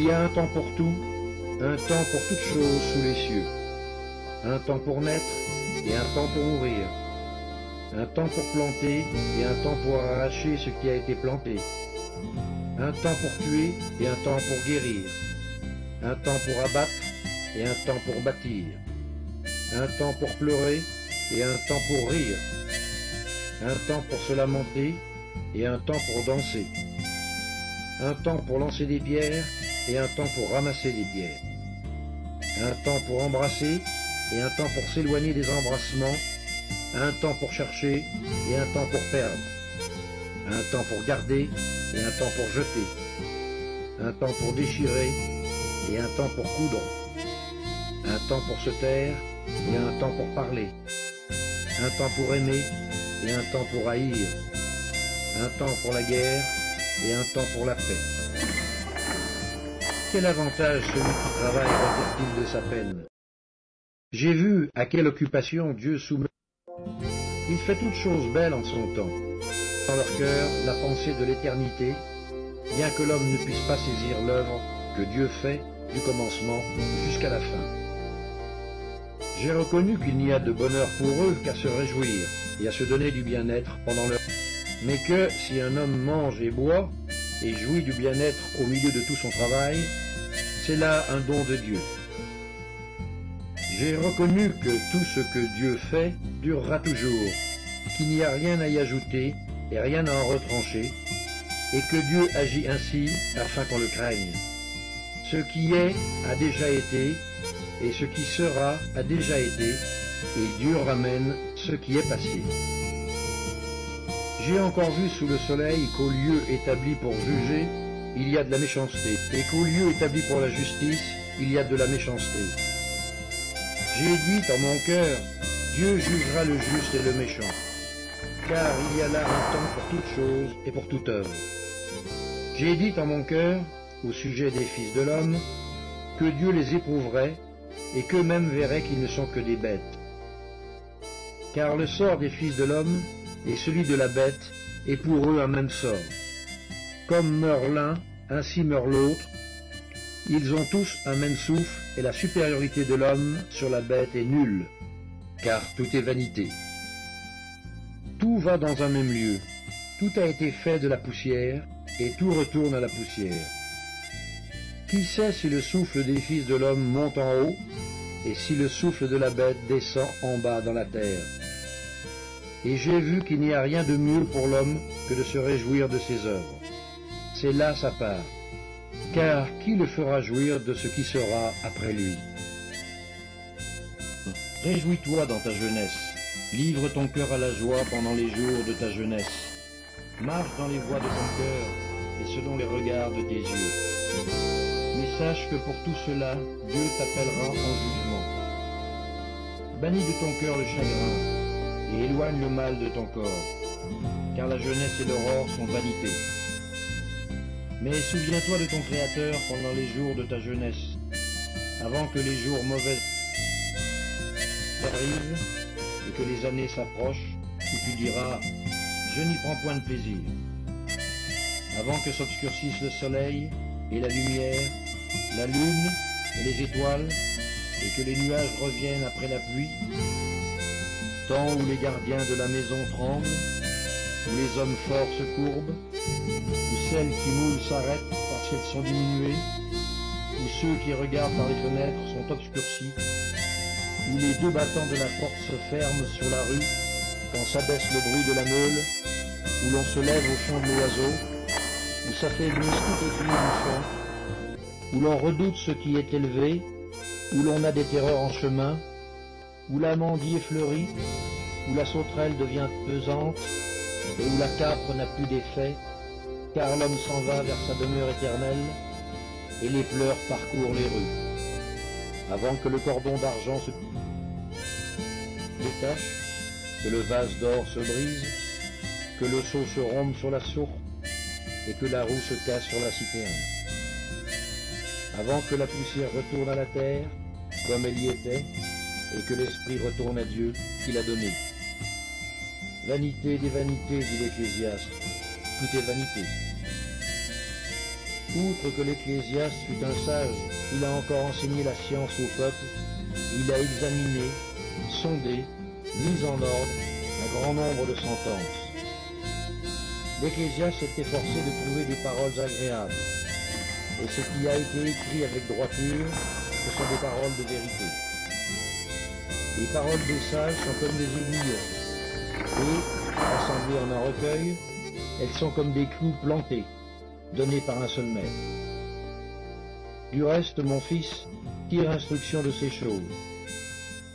y a un temps pour tout, un temps pour toutes choses sous les cieux. Un temps pour naître et un temps pour mourir. Un temps pour planter et un temps pour arracher ce qui a été planté. Un temps pour tuer et un temps pour guérir. Un temps pour abattre et un temps pour bâtir. Un temps pour pleurer et un temps pour rire. Un temps pour se lamenter et un temps pour danser. Un temps pour lancer des pierres et un temps pour ramasser des pierres. Un temps pour embrasser et un temps pour s'éloigner des embrassements. Un temps pour chercher et un temps pour perdre. Un temps pour garder et un temps pour jeter. Un temps pour déchirer et un temps pour coudre. Un temps pour se taire et un temps pour parler. Un temps pour aimer et un temps pour haïr. Un temps pour la guerre et un temps pour la paix. Quel avantage celui qui travaille retire-t-il de sa peine? J'ai vu à quelle occupation Dieu soumet. Il fait toutes choses belles en son temps. Dans leur cœur, la pensée de l'éternité, bien que l'homme ne puisse pas saisir l'œuvre que Dieu fait du commencement jusqu'à la fin. J'ai reconnu qu'il n'y a de bonheur pour eux qu'à se réjouir et à se donner du bien-être pendant leur... Mais que si un homme mange et boit et jouit du bien-être au milieu de tout son travail, c'est là un don de Dieu. J'ai reconnu que tout ce que Dieu fait durera toujours, qu'il n'y a rien à y ajouter et rien à en retrancher, et que Dieu agit ainsi afin qu'on le craigne. Ce qui est a déjà été, et ce qui sera a déjà été, et Dieu ramène ce qui est passé. J'ai encore vu sous le soleil qu'au lieu établi pour juger, il y a de la méchanceté, et qu'au lieu établi pour la justice, il y a de la méchanceté. J'ai dit en mon cœur, Dieu jugera le juste et le méchant, car il y a là un temps pour toutes choses et pour toute œuvre. J'ai dit en mon cœur, au sujet des fils de l'homme, que Dieu les éprouverait, et qu'eux-mêmes verraient qu'ils ne sont que des bêtes. Car le sort des fils de l'homme et celui de la bête est pour eux un même sort. Comme meurt l'un, ainsi meurt l'autre. Ils ont tous un même souffle, et la supériorité de l'homme sur la bête est nulle, car tout est vanité. Tout va dans un même lieu, tout a été fait de la poussière, et tout retourne à la poussière. Qui sait si le souffle des fils de l'homme monte en haut, et si le souffle de la bête descend en bas dans la terre? Et j'ai vu qu'il n'y a rien de mieux pour l'homme que de se réjouir de ses œuvres. C'est là sa part. Car qui le fera jouir de ce qui sera après lui? Réjouis-toi dans ta jeunesse. Livre ton cœur à la joie pendant les jours de ta jeunesse. Marche dans les voies de ton cœur et selon les regards de tes yeux. Mais sache que pour tout cela, Dieu t'appellera en jugement. Bannis de ton cœur le chagrin et éloigne le mal de ton corps, car la jeunesse et l'aurore sont vanité. Mais souviens-toi de ton Créateur pendant les jours de ta jeunesse, avant que les jours mauvais arrivent et que les années s'approchent, où tu diras « Je n'y prends point de plaisir ». Avant que s'obscurcisse le soleil et la lumière, la lune et les étoiles, et que les nuages reviennent après la pluie, temps où les gardiens de la maison tremblent, où les hommes forts se courbent, où celles qui moulent s'arrêtent parce qu'elles sont diminuées, où ceux qui regardent par les fenêtres sont obscurcis, où les deux battants de la porte se ferment sur la rue, quand s'abaisse le bruit de la meule, où l'on se lève au chant de l'oiseau, où s'affaiblissent toutes les filles du champ, où l'on redoute ce qui est élevé, où l'on a des terreurs en chemin, où l'amandier fleurit, où la sauterelle devient pesante, et où la capre n'a plus d'effet, car l'homme s'en va vers sa demeure éternelle, et les pleurs parcourent les rues. Avant que le cordon d'argent se détache, que le vase d'or se brise, que le seau se rompe sur la source, et que la roue se casse sur la citerne. Avant que la poussière retourne à la terre, comme elle y était, et que l'esprit retourne à Dieu qui l'a donné. Vanité des vanités, dit l'Ecclésiaste, tout est vanité. Outre que l'Ecclésiaste fut un sage, il a encore enseigné la science au peuple, il a examiné, sondé, mis en ordre un grand nombre de sentences. L'Ecclésiaste s'est efforcé de trouver des paroles agréables, et ce qui a été écrit avec droiture, ce sont des paroles de vérité. Les paroles des sages sont comme des aiguillons, et, rassemblées en un recueil, elles sont comme des clous plantés, donnés par un seul maître. Du reste, mon fils, tire instruction de ces choses.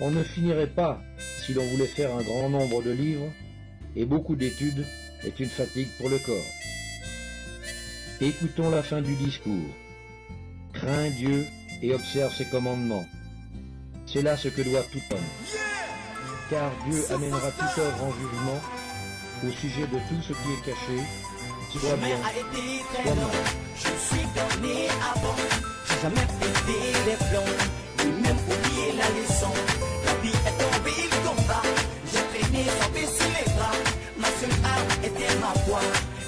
On ne finirait pas si l'on voulait faire un grand nombre de livres, et beaucoup d'études est une fatigue pour le corps. Écoutons la fin du discours. Crains Dieu et observe ses commandements. C'est là ce que doit tout homme. Car Dieu amènera toute œuvre en jugement au sujet de tout ce qui est caché, soit bien, soit mal. Je suis donné avant, j'ai jamais pété les plombs, ni même oublié la leçon. La vie est tombée, il tomba, j'ai traîné sans baisser les bras. Ma seule arme était ma foi,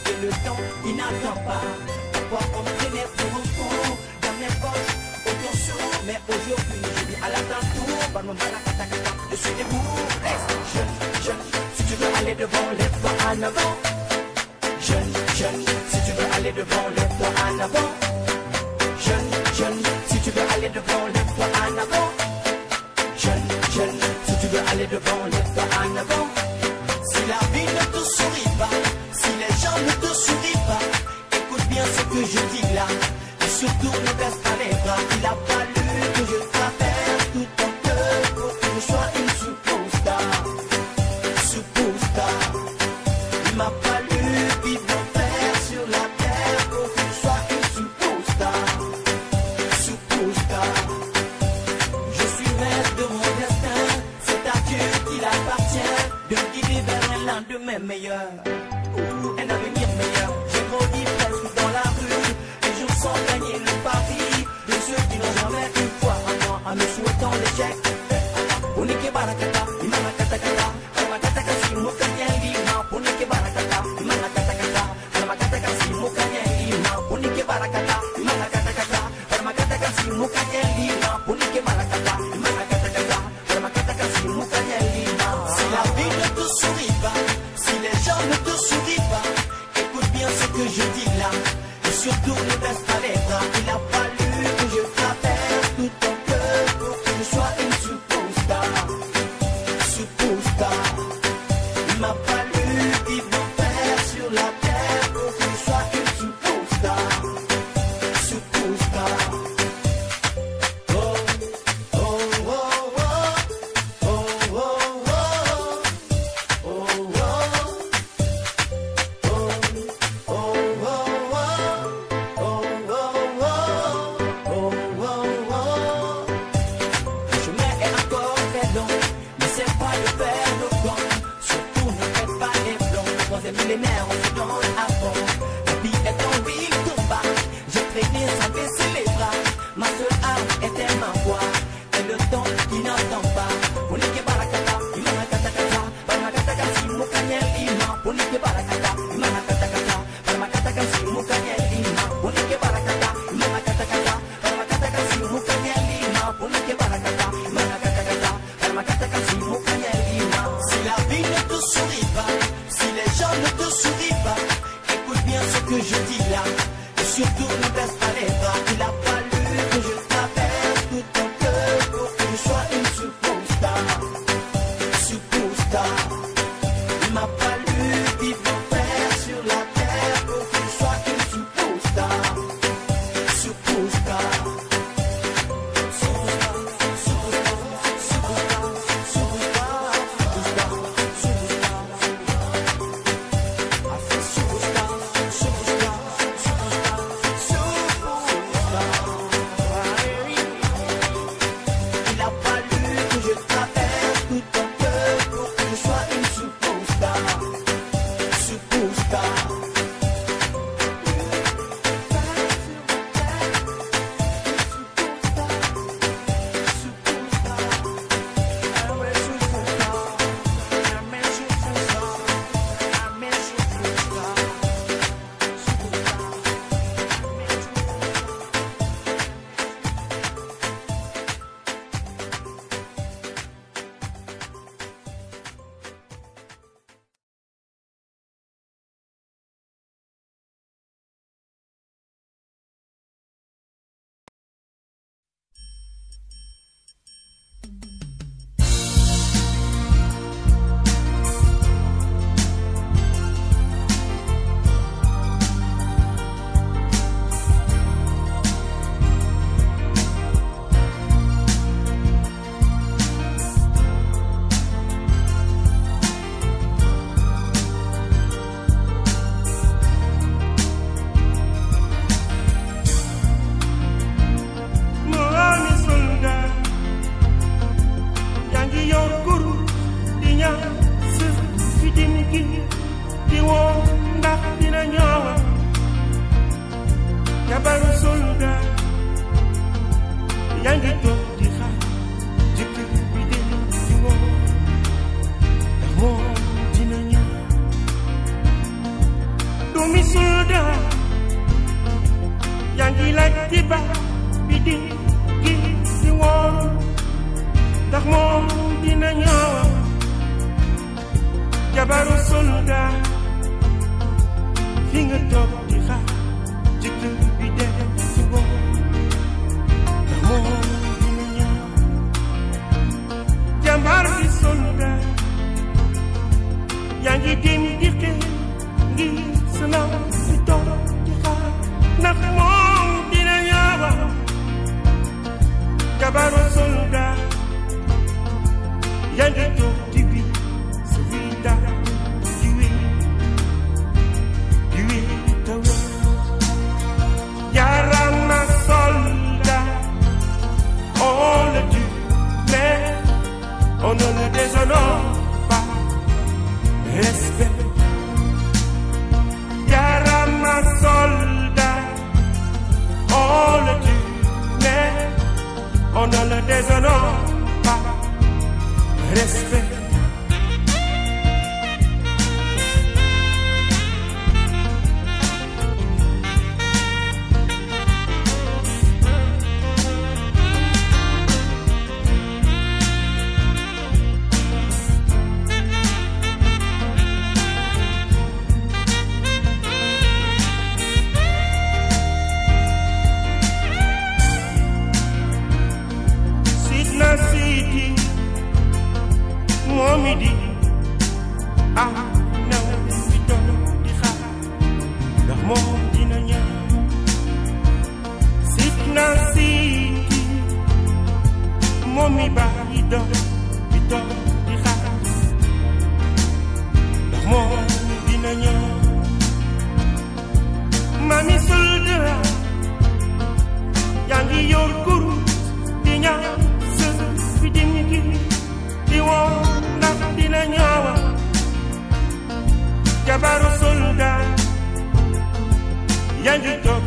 et le temps il n'attend pas. Parfois on me traînait pour un coup, dans mes poches, autant sur, mais aujourd'hui je vis à la tantôt. Je suis debout, reste jeune, si tu veux aller devant, lève-toi en avant. Jeune, si tu veux aller devant, lève-toi en avant. Jeune, si tu veux aller devant, lève-toi en avant. Jeune, si tu veux aller devant, lève-toi en avant. Si la vie ne te sourit pas, si les gens ne te sourient pas, écoute bien ce que je dis là. Et surtout ne baisse pas les bras. Il a fallu que je traverse tout ton cœur pour que je sois une superstar. Il m'a fallu vivre l'enfer sur la terre pour que je sois une superstar. Je suis maître de mon destin, c'est à Dieu qu'il appartient de me guider vers un lendemain meilleur, un avenir meilleur. J'ai grandi presque dans la rue, et je sens gagner le pari de ceux qui n'ont jamais eu foi en moi, en me souhaitant l'échec. Unike barakata, imana kata kata, alma kata kasi mukanya lima. Unike barakata, imana kata kata, alma kata kasi mukanya lima. Unike barakata, imana kata kata, alma kata kasi mukanya lima. Unike barakata, imana kata kata, alma kata kasi mukanya lima. Si la vie ne te sourit pas, si les gens ne te sourient pas, écoute bien ce que je dis là, et surtout ne baisse pas les bras. Il a fallu que je traverse tout ton cœur pour que je sois une superstar. Il m'a fallu vivre l'enfer sur la terre pour que je sois une superstar. Oh, oh, oh, oh, oh, oh, oh, Le chemin est encore très long, mais c'est pas de faire le temps. Surtout ne faites pas les plombs. Le troisième millénaire, on se donne à fond. La vie est tombée, il tomba. J'ai traîné sans baisser les bras. Ma seule arme était ma voix, et le temps qui n'entend pas. Unike barakata, imana kata kata, barma kata kasi mukanya lima. Unike barakata, imana kata kata, barma kata kasi mukanya lima. Unike barakata, imana kata kata, barma kata kasi mukanya lima. Unike barakata, imana kata kata, barma kata kasi mukanya lima. Si la vie ne te sourit pas, si les gens ne te sourient pas, écoute bien ce que je dis là, et surtout ne baisse pas les bras. Il a fallu que je traverse tout ton cœur pour que je sois une superstar. Il m'a fallu vivre l'enfer sur la terre pour que je sois une superstar. Superstar. jabaru soldat yaa ngi toog di xaar jëkkër bi dem si woo ndax moom dina ñëw doomi soldat yaa ngi laaj ci ba bi di gi si woo ndax moom dina ñëw jabaru soldat fi nga toog di xaar jëkkër bi dem si woo ndax moom dina ñëw jàmbaar bi soldat yaa ngi dem di xëy ngir sanaw si toog di xaar ndax moom dina ñëw jabaru soldat yaa ngi toog di bi sa vida Yarama soldat, on le tue, mais on ne le déshonore pas. Respect. Yarama soldat, on le tue, mais on ne le déshonore pas. Respect. Momidi, ah, now we don't di xaar ndax moom dina ñëw Sidna City momi bàyyi doon di xaar ndax moom dina ñëw mami soldat yaa ngi yor kuru di ñaan sa fi dim gi di woo ndax dina ñëw jabaru soldat yaa ngi toog